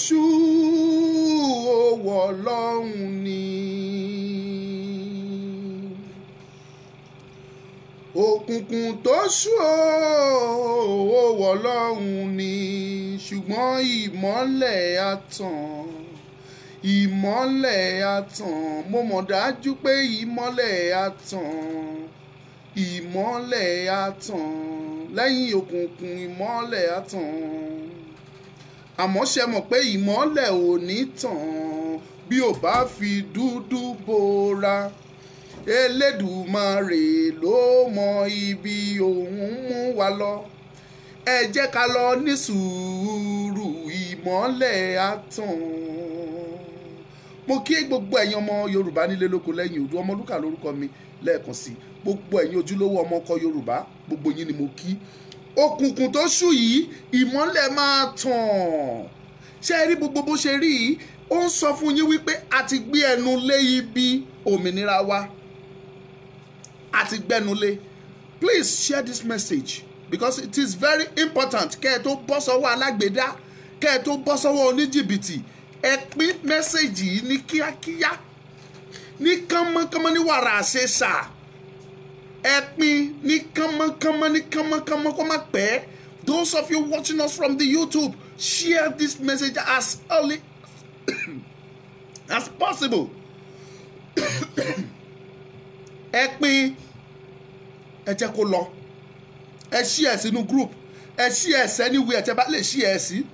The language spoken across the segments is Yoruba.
ṣú owó Ọlọ́run ni. Òkùnkùn tó ṣú owó Ọlọ́run ni, ṣùgbọ́n ìmọ́lẹ̀ á tàn. Ìmọ́lẹ̀ á tàn. Mo mọ̀ dájú pé ìmọ́lẹ̀ á tàn. Ìmọ́lẹ̀ á tàn. Lẹ́yìn òkùnkùn ìmọ́lẹ̀ á tàn. Àmọ́ ṣe mọ̀ pé ìmọ́lẹ̀ ò ní tàn bí ò bá fi dúdú bora. Elédùmarè ló mọ ibi òun mú wa lọ. Ẹ jẹ́ ká lọ ní sùúrù, ìmọ́lẹ̀ á tàn. Mo kí gbogbo ẹ̀yin ọmọ Yorùbá nílé lóko lẹ́yìn odò. Ọmọlúkà lórúkọ mi lẹ́ẹ̀kan sí. Gbogbo ẹ̀yin ojúlówó ọmọ ọkọ Yorùbá, gbogbo yín ni mo kí. Òkùnkùn tó ṣú yìí, ìmọ́lẹ̀ máa tàn. Ṣé ẹ rí gbogbo bó ṣe rí yìí? Ó ń sọ fún yín wípé a ti gbé ẹnu lé ibi òmìnira wa. A ti gbẹ́nu lé. Please share this message because it is very important. Kẹ́ ẹ tó bọ́ sọ́wọ́ alágbèédá, kẹ́ ẹ tó bọ́ sọ́wọ́ oníjìbìtì, ẹ pín mẹ́sẹ̀gì yìí ní kíákíá, ní kánmọ́kánmọ́, ní wàrà àṣeṣà. Ẹ pín ní kánmọ́kánmọ́, ní kánmọ́kánmọ́ kó má pẹ́. Those of you watching us from the YouTube, share this message as early as possible. Ẹ pín, ẹ jẹ́ kó lọ. Ẹ share sínú group. Ẹ share anywhere tẹ́ bá lè share sí.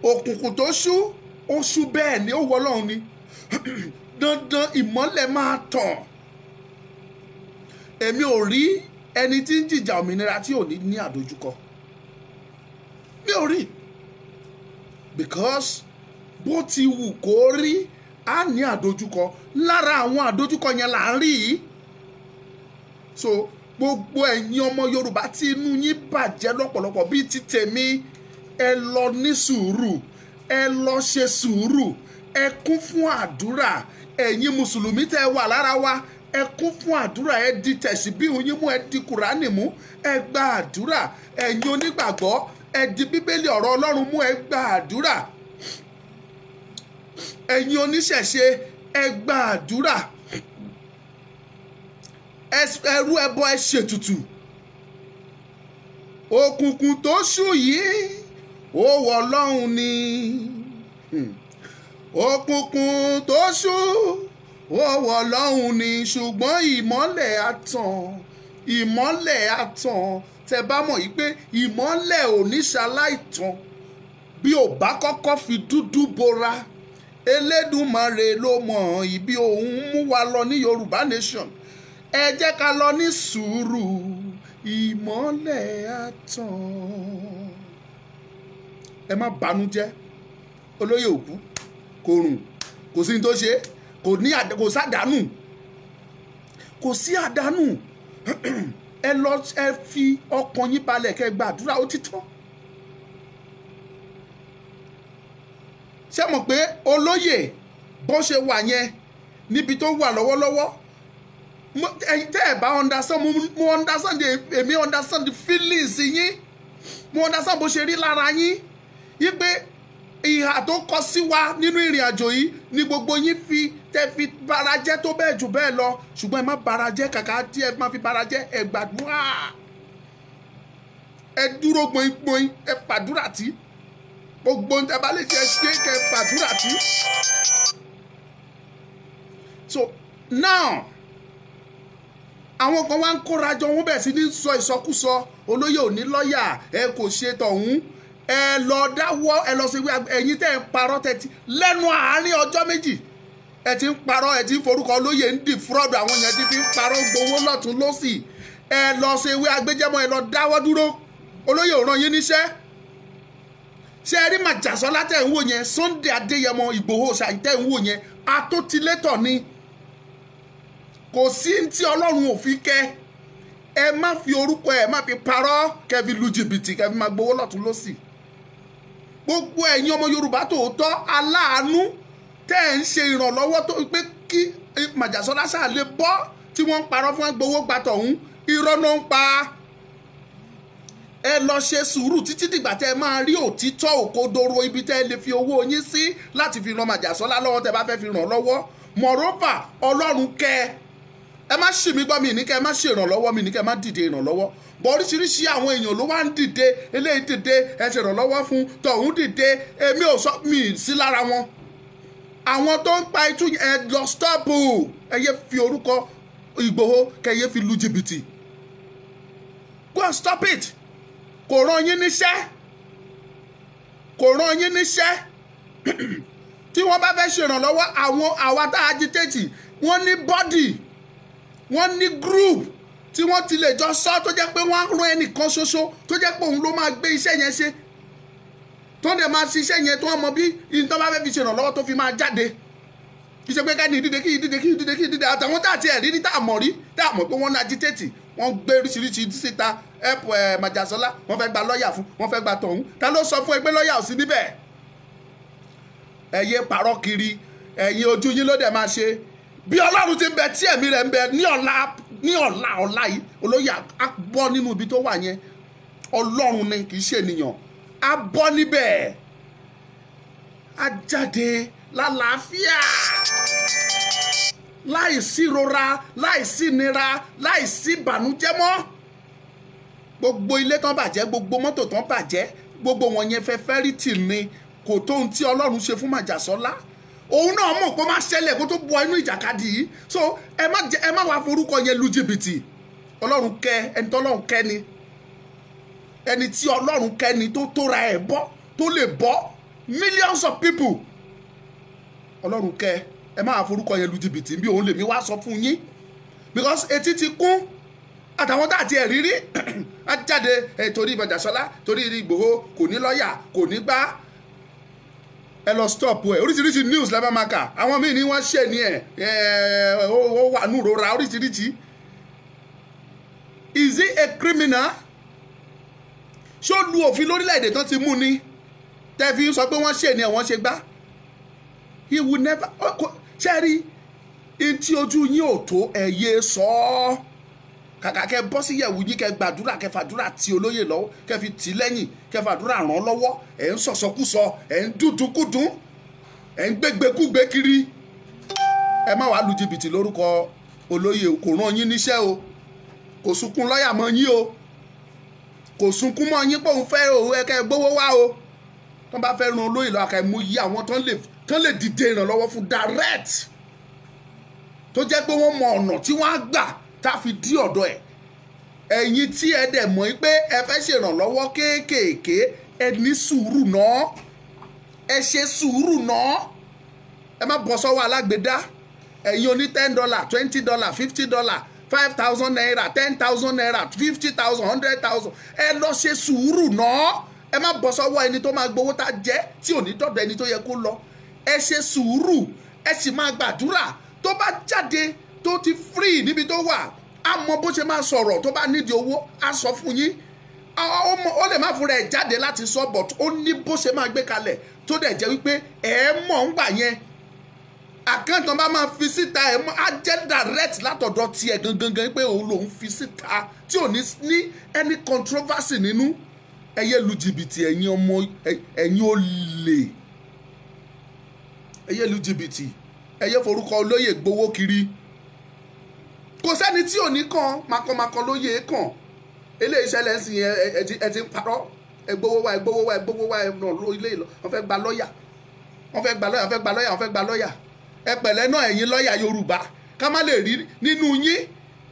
Òkùnkùn tó ṣú, ó ṣú bẹ́ẹ̀ ni, ó wọ Ọlọ́run ni. Dandan ìmọ́lẹ̀ máa tàn. Èmi ò rí ẹni tí ń jìjà òmìnira tí ò ní àdójúkọ. Mi ò rí. Because bó ti wù kó rí, á ní àdójúkọ. Lára àwọn àdójúkọ yẹn là ń rí yìí. So gbogbo ẹ̀yin ọmọ Yorùbá tí inú yín bàjẹ́ lọ́pọ̀lọpọ̀ bíi ti tèmi, ẹ lọ ní sùúrù, ẹ lọ ṣe sùúrù, ẹ kún fún àdúrà. Ẹ̀yin mùsùlùmí tẹ́ wà lára wa, ẹ kún fún àdúrà, ẹ di tẹ̀síbíhù yín mú, ẹ di kùránì mú, ẹ gba àdúrà. Ẹ̀yin onígbàgbọ́, ẹ di bíbélì ọ̀rọ̀ Ọlọ́run mú, ẹ gba àdúrà. Ẹ̀yin oníṣẹ̀ṣe, ẹ gba àdúrà. Ẹrú ẹbọ, ẹ ṣètùtù. Òkùnkùn tó ṣú yìí, ó wọ Ọlọ́run ni. Òkùnkùn tó ṣú, ó wọ Ọlọ́run ni, ṣùgbọ́n ìmọ́lẹ̀ á tàn. Ìmọ́lẹ̀ á tàn. Tẹ́ bá mọ̀ yìí pé ìmọ́lẹ̀ ò ní ṣaláìtàn bí ò bá kọ́kọ́ fi dúdú bora. Elédùmarè ló mọ ibi òun mú wa lọ ní Yorùbá nation. Ẹ jẹ́ ká lọ ní sùúrù, ìmọ́lẹ̀ á tàn. Ẹ má bànújẹ́. Olóyè òkú kò rùn, kò sí ní tó ṣe, kò sádànù, kò sí àdánù. Ẹ lọ, ẹ fi ọkàn yín balẹ̀ kẹ́ gbàdúrà, ó ti tán. Ṣé mọ̀ pé olóyè bó ṣe wà yẹn níbi tó wà lọ́wọ́lọ́wọ́, ẹ̀yin tẹ́ ẹ̀ bá understand, mo understand, èmi understand the feelings yín, mo understand bó ṣe rí lára yín, yí pé ìhà tó kọ sí wa nínú ìrìn àjò yìí ni gbogbo yín tẹ́ fi bara jẹ́ tó bẹ́ẹ̀ jù bẹ́ẹ̀ lọ. Ṣùgbọ́n ẹ má bara jẹ́, kàkà tí ẹ má fi bara jẹ́, ẹ gbàdúrà. Ẹ dúró gbóngbóng, ẹ pàdúrà tí. Gbogbo ń tẹ́ bá lè jẹ́ ṣé kẹ́ pàdúrà tí. So now, àwọn kan wá ń kóra jọ, wọ́n bẹ̀rẹ̀ sí ní sọ ìsọkúsọ. Olóyè ò ní lọ́ọ̀yà, ẹ kò ṣe tọ̀hún. Ẹ lọ dáwọ́, ẹ lọ sí ẹ̀yin tẹ́ ń parọ́ tẹ́tí lẹ́nu àárín ọjọ́ méjì. Ẹ ti ń parọ́, ẹ ti ń forúkọ olóyè ń defraud àwọn yẹn, ti fi ń parọ́ gbowó lọ́tún lọ́sì. Ẹ lọ ṣe ìwé agbẹjẹ́mọ́, ẹ lọ dáwọ́ dúró. Olóyè ò rán yín níṣẹ́. Ṣé ẹ rí Màjàsọ́lá tẹ́ ń wò yẹn, Sunday Adéyẹmọ Ìgbòho ṣàì tẹ́ ń wò yẹn, atótilétọ̀ ni. Kò sí tí Ọlọ́run ò fi kẹ́. Ẹ má fi orúkọ ẹ má fi parọ́, kẹ́ fi lu jìbìtì, kẹ́ fi máa gbowó lọ́tún lọ́sì. Gbogbo ẹ̀yin ọmọ Yorùbá tòótọ́ aláàánú tẹ́ ẹ̀ ń ṣe ìrànlọ́wọ́ tó pé kí Màjàsọ́lá ṣáà lè bọ́ tí wọ́n ń parọ́ fún gbowó gbàtọ̀ ọ̀hún, irọ́ ló ń pa. ẹ lọ ṣe sùúrù títí dìgbà tẹ́ ẹ máa rí òtítọ́ òkodoro ibi tẹ́ ẹ lè fi owó yín sí láti fi ran Májàsọ́lá lọ́wọ́ tẹ́ bá fẹ́ fi ràn lọ́wọ́. Moreover, Ọlọ́run kẹ́ ẹ má ṣì mí gbọ́, mi ní kẹ́ ẹ má ṣe ìrànlọ́wọ́, mi ní kẹ́ ẹ má dìde ìrànlọ́wọ́. Bọ̀ oríṣiríṣi àwọn èèyàn ló wá ń dìde, eléyìí dìde ẹ ṣe ìrànlọ́wọ́ fún, tọ̀hún dìde, èmi ò sọ mi sí lára wọn. Àwọn tó ń pa itú ẹ lọ stop ẹ yé fi orúkọ Ìgbòho kẹ́ ẹ yé fi lu jìbìtì. Go and stop it. Kò rán yín níṣẹ́, kò rán yín níṣẹ́. Tí wọ́n bá fẹ́ ṣe ìrànlọ́wọ́, àwa tá agitate wọ́n ní body, wọ́n ní group tí wọ́n ti lè jọ sọ tó jẹ́ pé wọ́n á rán ẹnìkan ṣoṣo tó jẹ́ pé òun ló máa gbé iṣẹ́ yẹn ṣe, tó dẹ̀ máa ṣiṣẹ́ yẹn tó wọ́n mọ bí ìtọ́ bá fẹ́ fi ṣe ìrànlọ́wọ́ tó fi máa jáde. Kì í ṣe pé ká ní ìdíde kí ìdíde kí ìdíde kí ìdíde àtàwọn tá àti ẹ̀rí tá àmọ̀ pé wọ́n ní agitate, wọ́n gbé oríṣiríṣi síta help Májàsọ́lá, wọ́n fẹ́ gba lọ́ọ̀yà fún, wọ́n fẹ́ gba tọ̀hún. Ta ló sọ fún ẹ pé lọ́ọ̀yà ò sí níbẹ̀? Ẹ yé parọ́ kiri, ẹ̀yin ojú yín ló dẹ̀ máa ṣe. Bí Ọlọ́run ti ń bẹ tí ẹ̀mí rẹ̀ ń bẹ ní ọ̀la yìí, olóyè á bọ́ nínú ibi tó wà yẹn. Ọlọ́run ni kì í ṣe ènìyàn. Á bọ́ níbẹ̀, á jáde lálàáfíà, láìsí ìrora, láìsí ìnira, láìsí ìbànújẹ́ mọ́. Gbogbo ilé tán bàjẹ́, gbogbo mọ́tò tán bàjẹ́, gbogbo wọn yẹn fẹ́fẹ́rìtì ni, kò tó ohun tí Ọlọ́run ṣe fún Májàsọ́lá. Òun náà mọ̀ kó má ṣẹlẹ̀ kó tó bọ inú ìjàkadì yìí. So ẹ má wá forúkọ yẹn lu jìbìtì. Ọlọ́run kẹ́ ẹni tó Ọlọ́run kẹ́ ni, ẹni tí Ọlọ́run kẹ́ ni tó tóra ẹ̀ bọ́, tó lè bọ́ millions of people. Ọlọ́run kẹ́ ẹ má wá forúkọ yẹn lu jìbìtì bí òun lèmi wá sọ fún yín, because etí ti kún àtàwọn tá àti ẹ̀ rírí á jáde torí Májàsọ́lá, torí Ìgbòho kò ní lọ́ọ̀yà, kò ní gbá. Ẹ lọ stop ẹ, oríṣiríṣi news lẹ́bàá máa kà, àwọn míì ní wọ́n ṣe ní ó wà nù rora oríṣiríṣi. Is he a criminal? Ṣé ó lu òfin lórílẹ̀‐èdè tán ti mú ni tẹ́fí sọ pé wọ́n ṣe ní ẹ̀wọ̀n ṣe gbá? He will never. Ṣé rí etí ojú yín ò tó ẹ̀yẹ sọ ọ́? Kàkà kẹ́ bọ́ sí yẹ̀wù yín kẹ́ gbàdúrà, kẹ́ fàdúrà tí olóyè lọ́wọ́, kẹ́ fi tì lẹ́yìn, kẹ́ fàdúrà ràn lọ́wọ́. Ẹ̀ ń sọ̀sọ̀kúsọ, ẹ̀ ń dúdúkúdún, ẹ̀ ń gbégbékúgbé kiri. Ẹ má wàá lu jìbìtì lórúkọ olóyè, kò rán yín níṣẹ́ o, kò sunkún lọ́ọ̀yà mọ́ yín o, kò sunkún mọ́ yín pé òun fẹ́ òun ẹ̀kẹ́ gbówó wá o. Tán bá fẹ́ ran olóyè lọ́wọ́ àkàì mú yí àwọn tán lè dìde ìrànlọ́wọ́ fún direct, tó jẹ́ pé wọ́n mọ ọ̀nà tí wọ́n á gbà tá fi dí ọ̀dọ̀ ẹ̀. Ẹ̀yin tí ẹ dẹ̀ mọ̀ pé ẹ fẹ́ ṣèrànlọ́wọ́ kéékèèké, ẹ ní sùúrù náà, ẹ ṣe sùúrù náà, ẹ má bọ́ sọ́wọ́ alágbèédá. Ẹ̀yin oní $10, $20, $50, 5,000 naira, 10,000 naira, 50,000, 100,000, ẹ lọ ṣe sùúrù náà. Ẹ má bọ́ sọ́wọ́ ẹni tó máa gbowó tá jẹ́ tí ò ní dọ̀dọ̀ ẹni tó yẹ kó lọ. Ẹ ṣe sùúrù, ẹ sì máa gbàdúrà. Tó bá jáde tó ti free níbi tó wà, á mọ bó ṣe máa sọ̀rọ̀. Tó bá nídìí owó á sọ fún yín. Ó lè má fúnra ẹ̀ jáde láti sọ, but ó ní bó ṣe máa gbé kalẹ̀ tó dẹ̀ jẹ́ wípé ẹ̀ mọ̀ ń gbà yẹn. Àkáǹtì bá máa fi síta ẹ̀ mọ́ á jẹ́ direct látọ̀dọ̀ tiẹ̀ gangan pé òun lòún fi síta tí ò ní any controversy nínú. Ẹ yé lu jìbìtì ẹ̀yin ọmọ ẹ̀yin olè, ẹ yé lu jìbìtì, ẹ yé forúkọ olóyè gbowó kiri. Kò sẹ́ni tí ò ní kàn makọmakọ lóye kàn. Eléyìí ṣẹlẹ̀ ń sìn ẹ ti ń parọ́, ẹ gbowó wá ẹ gbowó wá ẹ gbowó wá ẹ nà ló ilé ìlọ. Wọ́n fẹ́ gba lọ́ọ̀yà, wọ́n fẹ́ gba lọ́ọ̀yà, wọ́n fẹ́ gba lọ́ọ̀yà, wọ́n fẹ́ gba lọ́ọ̀yà. Ẹ pẹ̀lẹ́ náà ẹ̀yin lọ́ọ̀yà Yorùbá, ká má lè rí nínú yín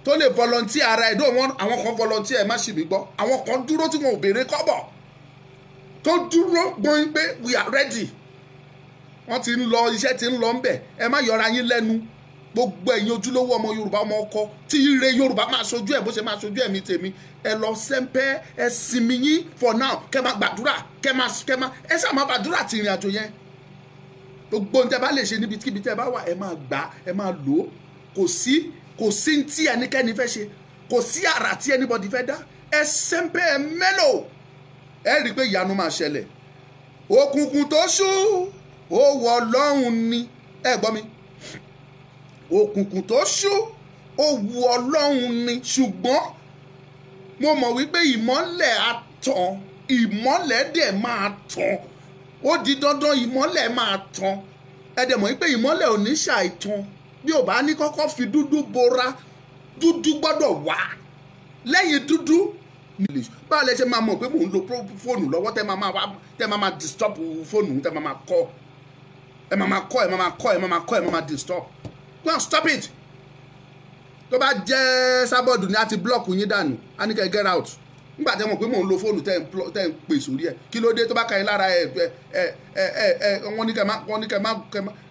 tó lè volunteer ara ẹ̀dọ́ wọn. Àwọn kan volunteer ẹ má ṣì mí gbọ́, àwọn kan dúró tí wọn ò béèrè kọ́bọ̀, tó dúró gbọ́n pé we are ready. Wọ́n ti ń lọ, iṣẹ́ ti ń lọ ń bẹ̀. Ẹ má yọra yín lẹ́nu. Gbogbo ẹ̀yin ojúlówó ọmọ Yorùbá, ọmọ ọkọ tí ire Yorùbá máa ṣojú ẹ̀ bó ṣe máa ṣojú ẹ̀mí tèmi. Ẹ lọ sẹ́ńpẹ́, ẹ sinmi yín for now, kẹ́ máa gbàdúrà, kẹ́ máa ẹ ṣáà máa gbàdúrà ti ìrìn àjò yẹn. Gbogbo ohun tẹ́ bá lè ṣe níbikíbi tẹ́ bá wà, ẹ máa gbà, ẹ máa lò ó. Kò sí tí ẹnikẹ́ni fẹ́ ṣe, kò sí àrà tí anybody fẹ́ dá. Ẹ sẹ́ńpẹ́, ẹ mélòó, ẹ rí i pé ìyanu máa ṣẹlẹ̀. Òkùnkùn tó ṣú ó wọ Ọlọ́run ni, ẹ gbọ́ mi. Òkùnkùn tó ṣú ó wu Ọlọ́run ni, ṣùgbọ́n mo mọ̀ wípé ìmọ́lẹ̀ tàn, ìmọ́lẹ̀ dẹ̀ máa tàn, ó di dandan ìmọ́lẹ̀ máa tàn. Ẹ dẹ̀ mọ̀ pé ìmọ́lẹ̀ ò ní ṣàìtàn bí ò bá ní kọ́kọ́ fi dúdú bora, dúdú gbọ́dọ̀ wá lẹ́yìn dúdú. Báwo lẹ ṣe máa mọ̀ pé mò ń lo fóònù lọ́wọ́ tẹ́ máa disturb fóònù, tẹ́ máa kọ́ ẹ máa disturb. Go and stop it. Tó bá jẹ́ sábọ́ọ̀dù ni a ti block yín dànù, a ní kẹ́ get out. Nígbà tẹ́ mọ̀ pé mò ń lo fóònù tẹ́ ń pè sórí ẹ̀, kí ló dé tó bá ka yín lára wọ́n ní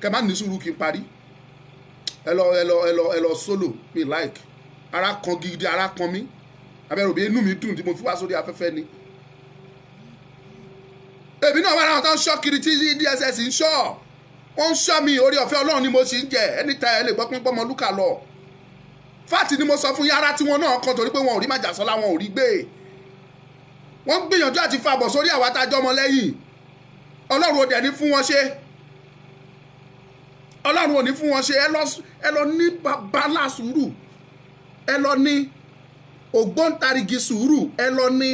kẹ́ má ní sùúrù kí n parí. Ẹ lọ solo mi like. Ara kan gidi, ara kan mi. Abẹ́rù bí inú mi dùn tí mo fi wá sórí afẹ́fẹ́ ni. Èmi náà wà láwọn tó ń ṣọ́ kiri tí DSS ń ṣọ́. Wọ́n ń ṣọ́ mi, orí ọ̀fẹ́ Ọlọ́run ni mo sì ń jẹ. Anytime ẹ lè gbọ́ pínpọ́n ọmọ lúkà lọ. Fáàtì ni mo sọ fún yàrá tí wọn náà kan torí pé wọn ò rí Májàsọ́lá, wọn ò rí gbé. Wọ́n gbìyànjú àti fa àbọ̀ sórí àwa tájọ́ ọmọ lẹ́yìn. Ọlọ́run ò dẹ̀ ní fún wọn ṣe. Ọlọ́run ò ní fún wọn ṣe. Ẹ lọ ní bàbá sùúrù. Ẹ lọ ní ògbóǹtarìgì sùúrù. Ẹ lọ ní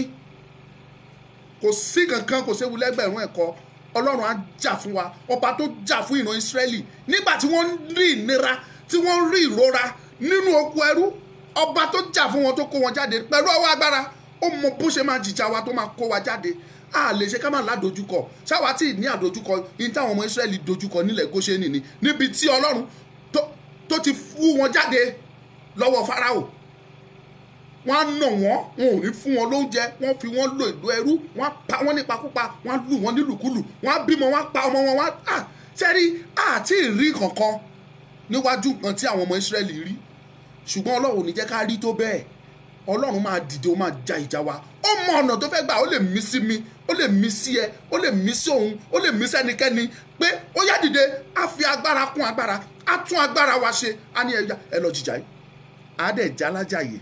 kò sí kankan, kò séwu lẹ́gbẹ̀rún ẹ̀kọ́. Ọlọ́run á jà fún wa. Ọba tó jà fún ìran Ísírẹ́lì nígbà tí wọ́n ń rí ìnira, tí wọ́n ń rí ìrora nínú oko ẹrú. Ọba tó jà fún wọn tó kó wọn jáde pẹ̀lú ọwọ́ agbára. Ó mọ bó ṣe máa jìjà wa tó máa kó wa jáde. A lè ṣe ká máa ládojúkọ. Ṣáwa tí ní àdojúkọ yìí táwọn ọmọ Ísírẹ́lì dojúkọ nílẹ̀ Góṣẹ́nì ni, níbi tí Ọlọ́run tó ti fú wọn jáde lọ́wọ́ Fáráò. Wọ́n á nà wọ́n, wọn ò ní fún wọn lóúnjẹ, wọ́n fi wọ́n lo ìlú ẹrú, wọ́n á pa wọ́n nípakúpa, wọ́n á lù wọ́n nílùkulù, wọ́n á bímọ, wọ́n á pa ọmọ wọn, wọ́n á sẹ́rí àti ìrí kankan níwájú nǹkan tí àwọn ọmọ Ísírẹ́lì rí. Ṣùgbọ́n Ọlọ́run ò ní jẹ́ ká rí tó bẹ́ẹ̀. Ọlọ́run máa dìde, ó máa ja ìjà wa. Ó mọ ọ̀nà tó fẹ́ gbà, ó lè mí sí mi, ó lè mí sí ẹ, ó lè mí sí òun, ó lè mí sẹ́nikẹ́ni pé ó yá dìde, á fi agbára kún agbára, á tún agbára wa ṣe, á ní ẹ lọ jìjà yìí. Á dẹ̀ já lájàyè.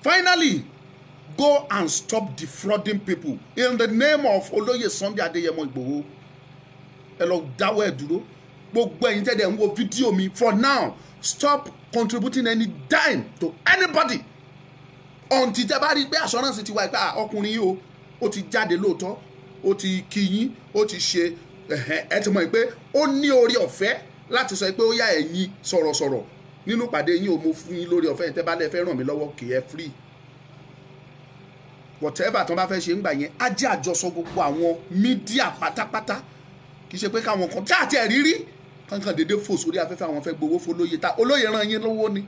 Finally, go and stop defrauding people in the name of Olóyè Sunday Adéyẹmọ Ìgbòho. Ẹ lọ dáwọ́ ẹ̀ dúró. Gbogbo ẹ̀yin tẹ́lẹ̀ ń wo fídíò mi, for now, stop contributing any dime to anybody until tẹ́ bá rí pé assurance ti wá pé ọkùnrin yìí ó ti jáde lóòótọ́, ó ti kí yín, ó ti ṣe ẹ ti mọ̀ pé ó ní orí ọ̀fẹ́ láti sọ pé ó yá ẹ̀yin sọ̀rọ̀sọ̀rọ̀ nínú pàdé yín ò mo fún yín lórí ọ̀fẹ́ tẹ́ bá lè fẹ́ ràn mí lọ́wọ́ kì í free. Whatever tó bá fẹ́ ṣe ń gbà yẹn á jẹ́ àjọsọ gbogbo àwọn mídíà pátápátá. Kì í ṣe pé káwọn kan tí àti ẹ̀rírí kankan dédé fò sórí afẹ́fẹ́ àwọn fẹ́ gbowó f'Olóyè ta Olóyè ràn yín lówó ni.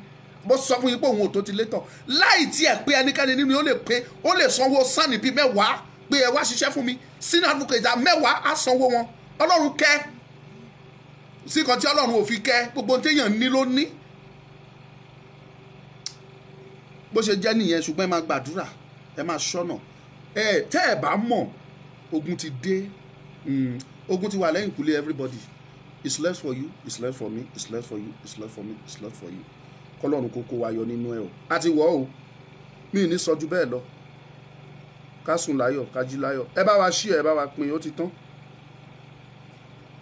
Bó sọ fún yín pé òun ò tó ti létọ̀ láì tí ẹ̀ pé ẹnikẹ́ni nínú yóò lè pé ó lè sanwó sánì bíi 10 pé ẹ wá ṣiṣẹ́ fún mi sínú advocate 10 á sanwó wọn. Ọlọ́run kẹ́ sí kan tí Ọlọ́run ò fi kẹ́, gbogbo téèyàn ní ló ní. Bó ṣe jẹ́ nìyẹn, ṣùgbọ́n ẹ máa gbàdúrà, ẹ máa ṣọ́nà. Tẹ́ ẹ bá mọ̀ ogun ti dé, ogun ti wà lẹ́yìn kùlé everybody. It's left for you, it's left for me, it's left for you, it's left for me, it's left for you. Kọ́lọ́run kókó wa yọ nínú ẹ̀ o. A ti wọ̀ o, mi ní sọ ju bẹ́ẹ̀ lọ. Ká sùn láyọ̀, ká jí láyọ̀. Ẹ bá wa share, ẹ bá wa pín, ó ti tán.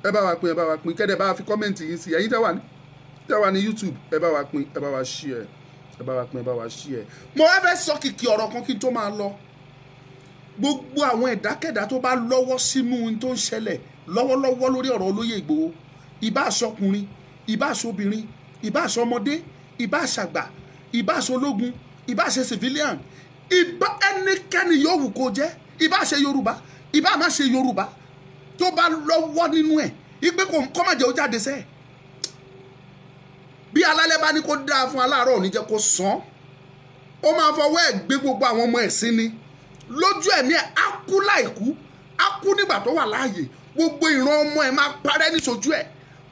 Ẹ bá wa pín, ẹ bá wa pín. Kẹ́dẹ̀ bá wa fi kọ́mẹ̀ntì yín sí. Ẹ̀yin tẹ́ wà ní YouTube, ẹ bá wa pín, ẹ bá wa share. Ẹ bá wa pín, ẹ bá wa share. Mo wá fẹ́ sọ kìkì ọ̀rọ̀ kan kí n tó máa lọ. Gbogbo àwọn ẹ̀dákẹ́dá tó bá lọ́wọ́ sínú ohun tó ń ṣẹlẹ̀ lọ́wọ́lọ́wọ́ lórí ọ̀rọ̀ Olóyè Ìgbòho, ìbá aṣọkùnrin, ìbá aṣọbìnrin, ìbá aṣọmọdé, ìbá aṣàgbà, ìbá aṣológun, ìbá aṣe civilian, ìbá ẹnikẹ́ni yòówù kó jẹ́, ìbá aṣe Yorùbá, ìbá má ṣe Yorùbá, tó bá lọ́wọ́ nínú ẹ̀ ìpè kọ́ má jẹ́ ó jáde sẹ́ẹ̀. Bí alálẹ̀ bá ní kó dáa fún aláàárọ̀ ò ní jẹ́ kó sàn, ó máa fọwọ́ ẹ̀ gbé gbogbo àwọn ọmọ ẹ̀ sí ni. Lójú ẹ̀mí ẹ̀ á kú láìkú, á kú nígbà tó wà láàyè, gbogbo ìran ọmọ ẹ̀ máa parẹ́ níṣojú ẹ̀.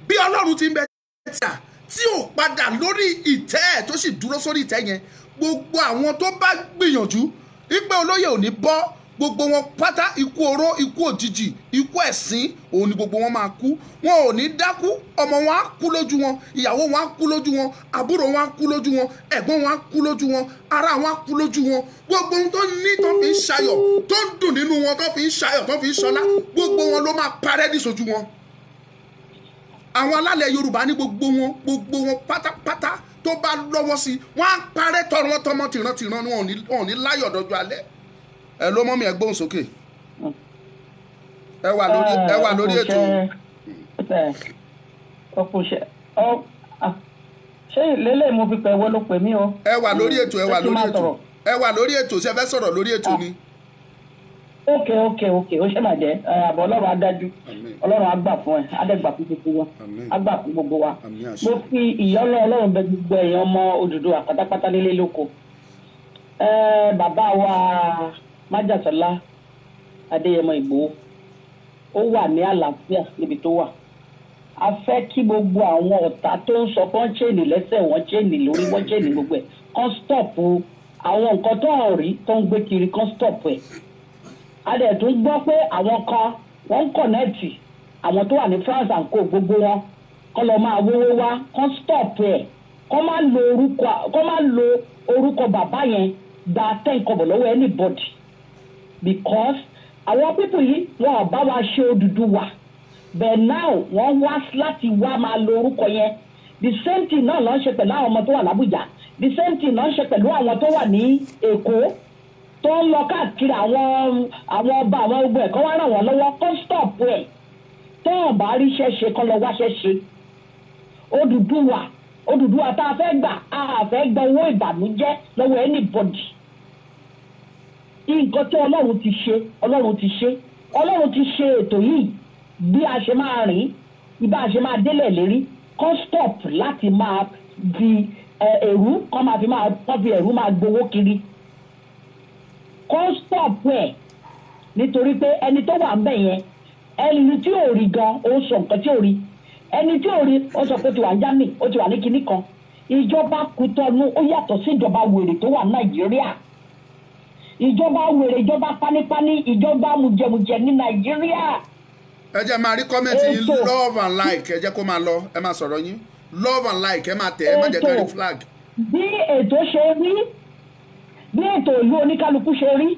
Bí Ọlọ́run ti ń bẹ tí ò padà lórí ìtẹ́ ẹ̀ tó sì dúró sórí ìtẹ́ yẹn, gbogbo àwọn tó bá gbìyànjú wípé Olóyè ò ní bọ́, gbogbo wọn pátá ikú oró, ikú òjijì, ikú ẹ̀sín, òun ni gbogbo wọn máa kú. Wọn ò ní dákú, ọmọ wọn á kú lójú wọn, ìyàwó wọn á kú lójú wọn, àbúrò wọn á kú lójú wọn, ẹ̀gbọ́n wọn á kú lójú wọn, ará wọn á kú lójú wọn. Gbogbo ohun tó ní tó fi ń ṣayọ̀, tó ń dùn nínú wọn, tó fi ń ṣayọ̀, tó fi ń ṣọlá, gbogbo wọn ló máa parẹ́ níṣojú wọn. Àwọn alálẹ̀ Yorùbá ní gbogbo wọn pátápátá tó bá lọ́wọ́ sí wọ́n á parẹ́ tọmọ tìran ni wọn ò ní láyọ̀ dọ́jọ́ alẹ́. Ẹ ló mọ́ mi ẹ gbóhùn sókè. Ẹ wà lórí ètò. Ṣé ìlélẹ̀ mo fi pẹ̀wọ́ ló pè mí o? Ẹ wà lórí ètò ẹ wà lórí ètò ṣe fẹ́ sọ̀rọ̀ lórí ètò ni. Ok ó ṣe máa jẹ́ àbọ̀ Ọlọ́run á dájú, Ọlọ́run á gbà fún ẹ, á dẹ̀ gbà fún gbogbo wa, á gbà fún gbogbo wa. Mo fi ìyọ́nú Ọlọ́run bẹ̀ gbogbo èèyàn ọmọ Odùduwà pátápátá nílé lóko. Bàbá wa Májàsọ́lá Adéyẹmọ Ìgbòho ó wà ní àlàáfíà níbi tó wà. A fẹ́ kí gbogbo àwọn ọ̀tá tó ń sọ fún chéènì lẹ́sẹ̀ wọ́n chéènì lórí wọ́n chéènì gbogbo ẹ̀ kán stop àwọn nǹkan tó hàn rí tó ń gbé kiri kán stop ẹ̀. A dẹ̀ tún gbọ́ pé àwọn kan wọ́n ń kọ̀nẹ́ẹ̀tì àwọn tó wà ní France and co gbogbo wọn kán lọ máa wówó wá kán stop ẹ̀ kán má lo orúkọ bàbá yẹn gba 10 kọ́bọ̀ lọ́wọ́ anybody because àwọn pípù yìí wọn ò bá wa ṣe Odùduwà but now wọ́n wá láti wá máa lo orúkọ yẹn the same thing náà ló ń ṣe pẹ̀lú àwọn ọmọ tó wà l'Ábùjá the same thing ló ń ṣe pẹ̀lú àwọn tó wà ní Èkó tó ń lọ káàkiri àwọn ọba àwọn gbogbo ẹ̀kọ́ wá ràn wọ́n lọ́wọ́ kó stop ẹ̀ tó ń bá rí ṣẹ́ṣe kọ́ lọ wá ṣẹ́ṣe Odùduwà tá a fẹ́ gbà a fẹ́ gba owó ìbànújẹ́ lọ́wọ́ anybody nǹkan tí Ọlọ́run ti ṣe ètò yìí bí a ṣe máa rìn ibà a ṣe máa délẹ̀ lérí kó stop láti máa fi ẹ̀rú kó máa fi ẹ̀rú máa gbowó kiri kó stop ẹ̀ nítorí pé ẹni tó wà ń bẹ̀ yẹn ẹni tí ò rí gan ó sọ nǹkan tí ò rí ẹni tí ò rí ó sọ pé ó ti wà ní Germany ó ti wà ní kinní kan ìjọba Kútọ́nù ó yàtọ̀ sí ìjọba wèrè tó wà Nàìjíríà ìjọba wèrè ìjọba pánípání ìjọba mujẹmujẹ ní Nàìjíríà. Ẹ jẹ́ máa rí kọ́mẹ́ǹtì yín love and like ẹ jẹ́ kó máa lọ ẹ máa sọ̀rọ̀ yín love and like ẹ máa tẹ̀ ẹ má jẹ́ kárí flag. Bí ètò ṣe rí bí ètò ìlú oníkálukú ṣe rí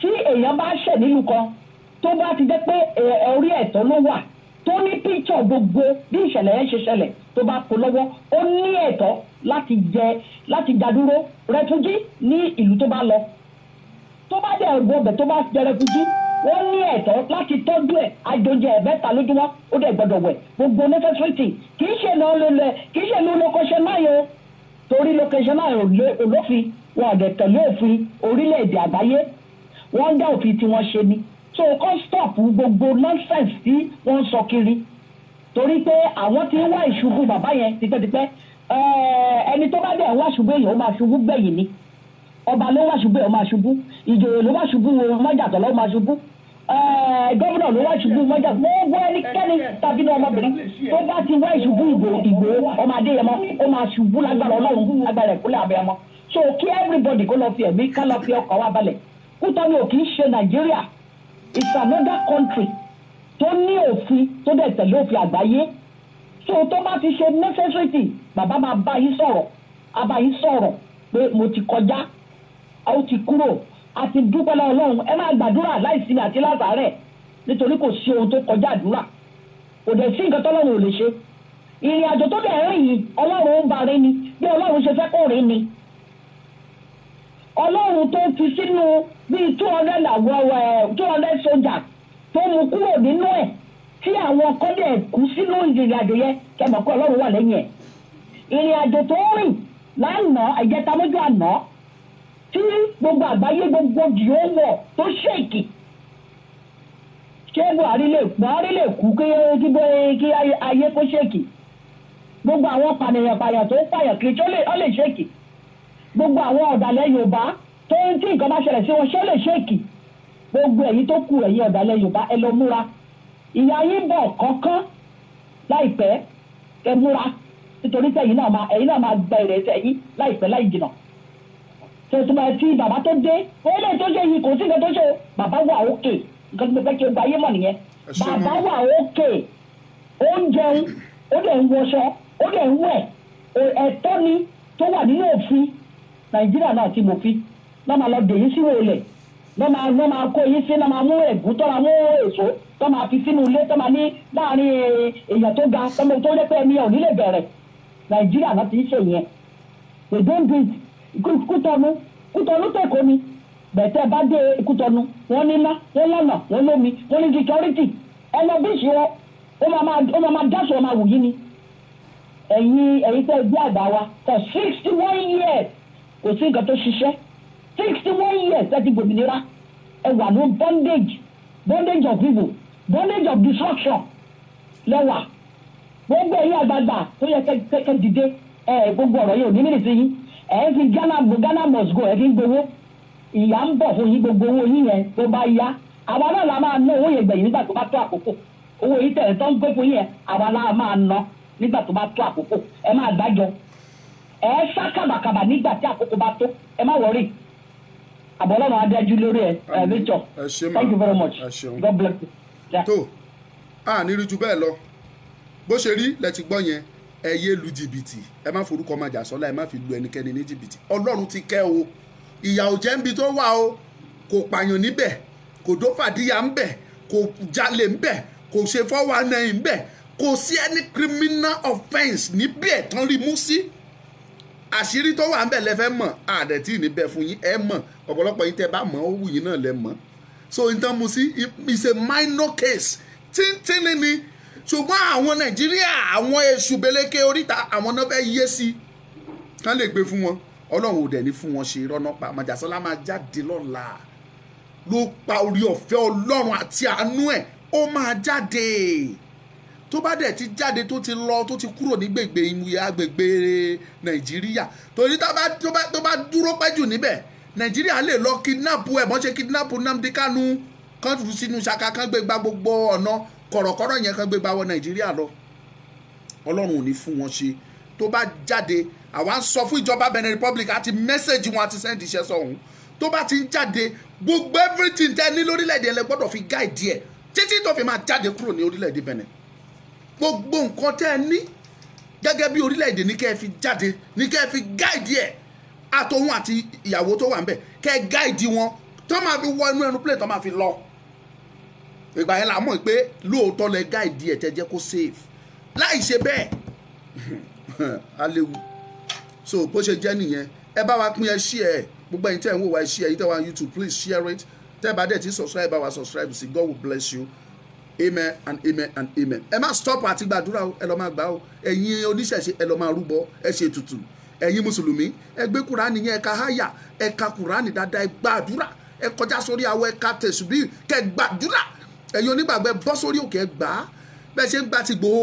tí èèyàn bá ṣẹ̀ nílùú kan tó bá ti jẹ́ pé orí ẹ̀tọ́ ló wà tó ní píkṣọ̀ gbogbo bí ìṣẹ̀lẹ̀ yẹn ṣe ṣẹlẹ̀ tó bá kó lọ́wọ́ ó ní ẹ̀tọ́ láti jádúró rẹfújí ní ìlú tó bá lọ tó bá dẹ̀ gbọ́bẹ̀ tó bá jẹ rẹfújí wọ́n ní ẹ̀tọ́ láti tọ́jú ẹ̀ àjọjẹ ẹ̀bẹ́ta lójúmọ́ ó dẹ̀ gbọ́dọ̀ wẹ̀ gbogbo necessity kì í ṣe ní location náà yẹn o torí location náà olófin wọn ọ̀dẹ̀ tẹ̀lé òfin orílẹ̀-èdè àgbáyé wọ́n dá òfin tí wọ́n ṣe ni so kọ́ stop gbogbo nonsense tí wọ́n ń sọ kiri torí pé àwọn tí ń wá ìṣubú bàbá yẹn tipẹ́tipẹ́ ẹni tó bá dẹ̀ wá ṣubú èèyàn ó máa ṣubú gbẹ̀yìn ni ọba ló wá ṣubú ẹ̀ ó máa ṣubú ìjòyè ló wá ṣubú Májàsọ́lá ló máa ṣubú gómìnà ló wá ṣubú Májàsọ́lá gbogbo ẹnikẹ́ni tàbí ní ọmọbìnrin tó bá ti wá ìṣubú Ìgbòho ọmọ Adéyẹmọ ó máa ṣubú lágbára Ọlọ́run lágbára ìkúlẹ̀ abẹ́yẹmọ so kí everybody kó lọ fi ẹ̀mí ká lọ fi ọkọ̀ wá balẹ̀ Kútọ́nù ò kì í ṣe Nàìjíríà it's another country tó ní òfin tó dẹ̀ tẹ̀lé òfin àgbáyé so tó bá ti ṣe necessity bàbá máa bá yín sọ̀rọ̀ pé mo ti kọjá ó ti kúrò àti dúpẹ́ lọ́wọ́ Ọlọ́run ẹ máa gbàdúrà láìsinmi àti látàárẹ̀ nítorí kò sí ohun tó kọjá àdúrà kò dẹ̀ sí nǹkan tọ́lọ́run ò lè ṣe ìrìn àjò tó dẹ̀ rìn yìí Ọlọ́run ń ba rí ni bí Ọlọ́run ṣe fẹ́ kó rí ni Ọlọ́run tó fi sínú bíi 200 soldiers tó mú kúrò nínú ẹ̀ tí àwọn kan dẹ̀ kú sínú ìrìn àjò yẹn kẹmọ̀ pé Ọlọ́run wà lẹ́yìn ẹ̀ ìrìn àjò tó rìn lánàá àjẹtamójú àná tí gbogbo àgbáyé gbogbo jì ó wọ̀ tó ṣèkì ṣé Buhari lè kú kí ayé kó ṣèkì gbogbo àwọn pànìyàn tó pààyàn kiri ó lè ṣèkì gbogbo àwọn ọ̀dàlẹ̀ Yorùbá tó ń tí nǹkan bá ṣẹlẹ̀ sí wọn ṣé ó lè ṣèkì gbogbo ẹ̀yin tó kù ẹ̀yin ọ̀dàlẹ̀ Yorùbá ẹ lọ múra ìyá yín bọ̀ kọ́kán láìpẹ́ ẹ múra nítorí pé ẹ̀yin náà máa gba ìrẹsẹ̀ yín láìpẹ́ láì jìnà tẹ̀sùmọ̀ ẹ̀tí bàbá tó dé orílẹ̀ tó ṣe yìí kò sí nǹkan tó ṣe bàbá wà òkè nǹkan tó fẹ́ kí o gba ayé mọ̀ nìyẹn bàbá wà òkè ó ń jẹun ó dẹ̀ ń wọṣọ ó dẹ̀ ń wẹ̀ ẹ̀tọ́ ni tó wà nínú òfin Nàìjíríà náà ti mòfin náà máa lọ dè yín sínú olè náà máa kó yín sí náà máa mú ẹ̀gún tó máa mú èso tó máa fi sínú ilé tó máa ní láàrin èèyàn tó ga tó jẹ́ pé ẹni ò ní lè bẹ̀rẹ̀ Nàìjíríà náà ti ń ṣe yẹn they don't do it Kútọ́nù tẹ̀kọ́ ni bẹ̀tẹ̀ bá dé Kútọ́nù wọ́n níná wọ́n lọ́nà wọ́n lómi wọ́n ní security ẹ lọ bí ìṣe wọn ó máa dáṣọ ọmọ àwòyí ni ẹ̀yin tẹ́ gbé àgbà wa for 61 years kò sí nǹkan tó ṣiṣẹ́ 61 years ẹ ti gbòmìnira ẹ wà ní bondage of evil bondage of destruction lẹ́wà gbogbo ẹ̀yin àgbààgbà tó yẹ kẹ́ dìde gbogbo ọ̀rọ̀ yìí ò ní mílíọ̀tì yín ẹ̀ fi Ghana must go ẹ̀ fi ń gbowó ìyá ń bọ̀ fún yín gbogbo owó yín yẹn tó bá yá àwa náà la máa ná owó yẹn gbẹ̀yìn nígbà tó bá tó àkókò owó yìí tẹ̀lé tó ń gbé fún yín yẹn àwa náà máa ná nígbà tó bá tó àkókò ẹ máa dájọ́ ẹ sá kàbàkàbà nígbà tí àkókò bá tó ẹ má wọrí àbọ̀lọ́nà adájú lórí ẹ Victor thank you very much God bless you. tó a ní rí ju bẹ́ẹ̀ lọ bó ṣe rí lẹ ti gbọ́ yẹn ẹ yé lu jìbìtì ẹ má forúkọ Májàsọ́lá ẹ má fi lu ẹnikẹ́ni ní jìbìtì Ọlọ́run ti kẹ́ o ìyà ò jẹ́ níbi tó wà o kò pààyàn níbẹ̀ kò dó fàdíyà ńbẹ̀ kò jalè ńbẹ̀ kò ṣe 419 ńbẹ̀ kò sí any criminal offence níbẹ̀ tán rí mú sí àṣírí tó wà ńbẹ̀ lẹ́fẹ́ mọ̀ àdẹ̀tí níbẹ̀ fún yín ẹ mọ̀ ọ̀pọ̀lọpọ̀ yín tẹ́ bá mọ̀ ó wù yín náà lẹ́ mọ̀ so n tán mu sí is a minor case tíntínní ni ṣùgbọ́n àwọn Nàìjíríà àwọn èṣù beléke oríta àwọn náà fẹ́ yé sí kán lè gbé fún wọn Ọlọ́run ò dẹ̀ ní fún wọn ṣe rọ́nà pa Májàsọ́lá máa jáde lọ́la ló pa orí ọ̀fẹ́ Ọlọ́run àti àánú ẹ̀ ó máa jáde tó bá dẹ̀ ti jáde tó ti lọ tó ti kúrò ní gbègbè ìmúyẹ agbègbè Nàìjíríà torí tó bá dúró pẹ́ jù níbẹ̀ Nàìjíríà lè lọ kidnap ẹ̀ mọ́ ṣe kidnap Nnamdi Kanu kan tù sínú ṣaka kan gbé gba gbogbo ọ̀nà kọ̀rọ̀kọ̀rọ̀ yẹn kan gbé gba wọ Nàìjíríà lọ Ọlọ́run ò ní fún wọn ṣe tó bá jáde àwa ń sọ fún ìjọba Benin Republic àti mẹ́sẹ̀gì wọn àti sẹ́ǹdì iṣẹ́ sọ̀hún tó bá ti ń jáde gbogbo everything tẹ́ ní lórílẹ̀‐èdè ẹ̀ gbọ́dọ̀ fi gáìdì ẹ̀ títí tó fi máa jáde kúrò ní orílẹ̀‐èdè Benin gbogbo nǹkan tẹ́ ẹ ní gẹ́gẹ́ bí orílẹ̀‐èdè ní kẹ́ ẹ fi jáde ní kẹ́ ẹ fi gáìdì ẹ̀ àtòhun àti ìyàwó tó wà ń bẹ̀ kẹ́ ẹ gáìdì wọn tó máa fi wọ inú ẹnu plane tó máa fi lọ ìgbà yẹn la mọ̀ pé lóòótọ́ lẹ gáìdì ẹ̀ tẹ́ jẹ́ kó safe láì ṣe bẹ́ẹ̀ aléwu so bó ṣe jẹ́ nìyẹn ẹ bá wa pín ẹ share ẹ gbogbo ẹ̀yin tẹ́ ń wò wá ẹ share ẹ̀yin tẹ́ wà YouTube please share it tẹ́ bá dẹ̀ tí subscribe bá wa subscribe sí God will bless you amen and amen and amen ẹ má stop àti gbàdúrà o ẹ lọ máa gbà o ẹ̀yin oníṣẹ̀ṣe ẹ lọ máa rúbọ ẹ ṣe ètùtù ẹ̀yin mùsùlùmí ẹ gbé kúránì yẹn ẹ ka háyà ẹ ka kúránì dáadáa ẹ gbàdúrà ẹ kọjá sórí àwọ ẹ ka tẹ̀sùbí kẹ gbàdúrà ẹ̀yin onígbàgbọ́ ẹ bọ́ sórí òkè ẹ gbà á bẹ́ẹ̀ ṣe ń gbà ti Ìgbòho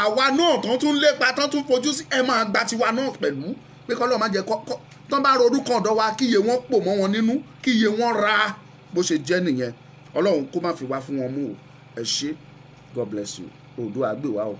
àwa náà tán tún lépa tán tún fojú sí ẹ máa gba tiwa náà pẹ̀lú pé kọ́lọ́ máa jẹ kọ́ tán bá ronú kan ọ̀dọ́ wa kíyè wọn pò mọ́ wọn nínú kíyè wọn ra bó ṣe jẹ́ nìyẹn Ọlọ́run kó má fi wá fún wọn mú o ẹ ṣé God bless you Oòduà gbè wá o.